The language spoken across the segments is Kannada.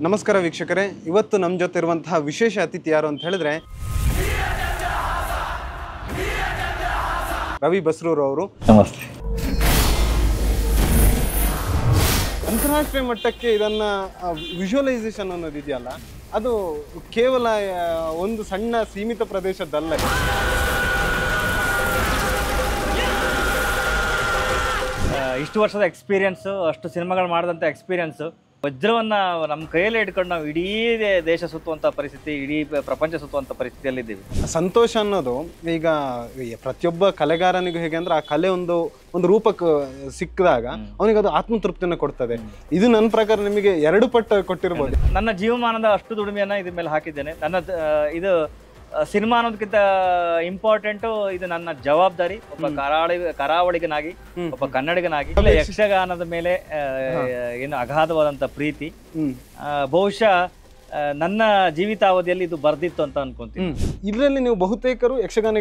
ನಮಸ್ಕಾರ ವೀಕ್ಷಕರೇ, ಇವತ್ತು ನಮ್ಮ ಜೊತೆ ಇರುವಂತಹ ವಿಶೇಷ ಅತಿಥಿ ಯಾರು ಅಂತ ಹೇಳಿದ್ರೆ ರವಿ ಬಸ್ರೂರು ಅವರು. ನಮಸ್ತೆ. ಅಂತಾರಾಷ್ಟ್ರೀಯ ಮಟ್ಟಕ್ಕೆ ಇದನ್ನ ವಿಜುವಲೈಸೇಷನ್ ಅನ್ನೋದು ಇದೆಯಲ್ಲ, ಅದು ಕೇವಲ ಒಂದು ಸಣ್ಣ ಸೀಮಿತ ಪ್ರದೇಶದಲ್ಲ. ಇಷ್ಟು ವರ್ಷದ ಎಕ್ಸ್ಪೀರಿಯನ್ಸು, ಅಷ್ಟು ಸಿನಿಮಾಗಳು ಮಾಡಿದಂಥ ಎಕ್ಸ್ಪೀರಿಯನ್ಸು, ವಜ್ರವನ್ನು ನಮ್ಮ ಕೈಯಲ್ಲೇ ಇಟ್ಕೊಂಡು ನಾವು ಇಡೀ ದೇಶ ಸುತ್ತುವಂಥ ಪರಿಸ್ಥಿತಿ, ಇಡೀ ಪ್ರಪಂಚ ಸುತ್ತುವಂಥ ಪರಿಸ್ಥಿತಿಯಲ್ಲಿದ್ದೀವಿ. ಸಂತೋಷ ಅನ್ನೋದು ಈಗ ಪ್ರತಿಯೊಬ್ಬ ಕಲೆಗಾರನಿಗೂ ಹೇಗೆ ಅಂದ್ರೆ ಆ ಕಲೆ ಒಂದು ರೂಪಕ್ಕೆ ಸಿಕ್ಕಿದಾಗ ಅವನಿಗೆ ಅದು ಆತ್ಮತೃಪ್ತಿಯನ್ನು ಕೊಡ್ತದೆ. ಇದು ನನ್ನ ಪ್ರಕಾರ ನಿಮಗೆ 2 ಪಟ್ಟು ಕೊಟ್ಟಿರ್ಬೋದು. ನನ್ನ ಜೀವಮಾನದ ಅಷ್ಟು ದುಡಿಮೆಯನ್ನು ಇದ್ರ ಮೇಲೆ ಹಾಕಿದ್ದೇನೆ. ಇದು ಸಿನಿಮಾ ಅನ್ನೋದಕ್ಕಿಂತ ಇಂಪಾರ್ಟೆಂಟು, ಇದು ನನ್ನ ಜವಾಬ್ದಾರಿ. ಒಬ್ಬ ಕರಾವಳಿಗನಾಗಿ, ಒಬ್ಬ ಕನ್ನಡಿಗನಾಗಿ ಯಕ್ಷಗಾನದ ಮೇಲೆ ಏನು ಅಗಾಧವಾದಂಥ ಪ್ರೀತಿ ಬಹುಶಃ ನನ್ನ ಜೀವಿತಾವಧಿಯಲ್ಲಿ ಇದು ಬರ್ದಿತ್ತು ಅಂತ ಅನ್ಕೊಂತೀನಿ. ಇದರಲ್ಲಿ ನೀವು ಬಹುತೇಕರು ಯಕ್ಷಗಾನ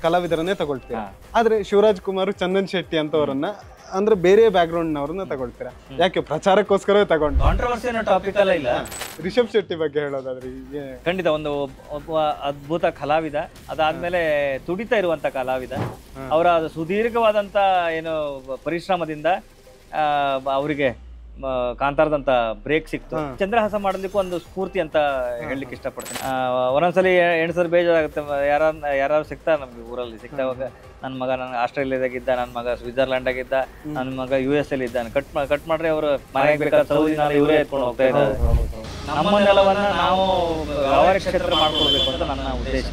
ಕಲಾವಿದರನ್ನೇ ತಗೊಳ್ತೀರಾ, ಆದ್ರೆ ಶಿವರಾಜ್ ಕುಮಾರ್, ಚಂದನ್ ಶೆಟ್ಟಿ ಅಂತವರನ್ನ ಅಂದ್ರೆ ಬೇರೆ ಬ್ಯಾಕ್ ಗ್ರೌಂಡ್ ನವರನ್ನ ತಗೊಳ್ತೀರಾ. ಯಾಕೆ? ಪ್ರಚಾರಕ್ಕೋಸ್ಕರವೇ ತಗೊಂಡು. ಕಾಂಟ್ರವರ್ಸಿ ಅನ್ನೋ ಟಾಪಿಕ್ ಅಲ್ಲ ಇಲ್ಲ. ರಿಷಬ್ ಶೆಟ್ಟಿ ಬಗ್ಗೆ ಹೇಳೋದಾದ್ರೆ ಖಂಡಿತ ಒಬ್ಬ ಅದ್ಭುತ ಕಲಾವಿದ, ಅದಾದ್ಮೇಲೆ ತುಡಿತಾ ಇರುವಂತ ಕಲಾವಿದ. ಅವರ ಸುದೀರ್ಘವಾದಂತ ಏನು ಪರಿಶ್ರಮದಿಂದ ಅವರಿಗೆ ಕಾಂತಾರದಂತ ಬ್ರೇಕ್ ಸಿಕ್ತು. ಚಂದ್ರಹಾಸ ಮಾಡೋದಕ್ಕೂ ಒಂದು ಸ್ಫೂರ್ತಿ ಅಂತ ಹೇಳಲಿಕ್ಕೆ ಇಷ್ಟಪಡ್ತೀನಿ. ಒಂದೊಂದ್ಸಲಿ ಹೆಣ್ಸರು ಬೇಜಾರಾಗುತ್ತೆ, ಯಾರು ಸಿಗ್ತಾರೆ ನಮ್ಗೆ ಊರಲ್ಲಿ. ಸಿಕ್ತಾವಾಗ ನನ್ನ ಮಗ ಆಸ್ಟ್ರೇಲಿಯಾದಾಗಿದ್ದ, ನನ್ನ ಮಗ ಸ್ವಿಟ್ಜರ್ಲ್ಯಾಂಡಾಗಿದ್ದ, ನನ್ನ ಮಗ US ಅಲ್ಲಿ ಇದ್ದಾನೆ, ಕಟ್ ಮಾಡ್ರೆ ಅವರು ಮನೆಗೆ ಬೇಕಾದ ಸೌದಿ ನಾಳೆ ಇವರೇ ಎತ್ಕೊಂಡು ಹೋಗ್ತಾ ಇದ್ದಾರೆ. ನಮ್ಮ ನೆಲವನ್ನ ನಾವು ವ್ಯಾವಹಾರಿಕ ಕ್ಷೇತ್ರ ಮಾಡ್ಕೊಳ್ಬೇಕು ಅಂತ ನನ್ನ ಉದ್ದೇಶ.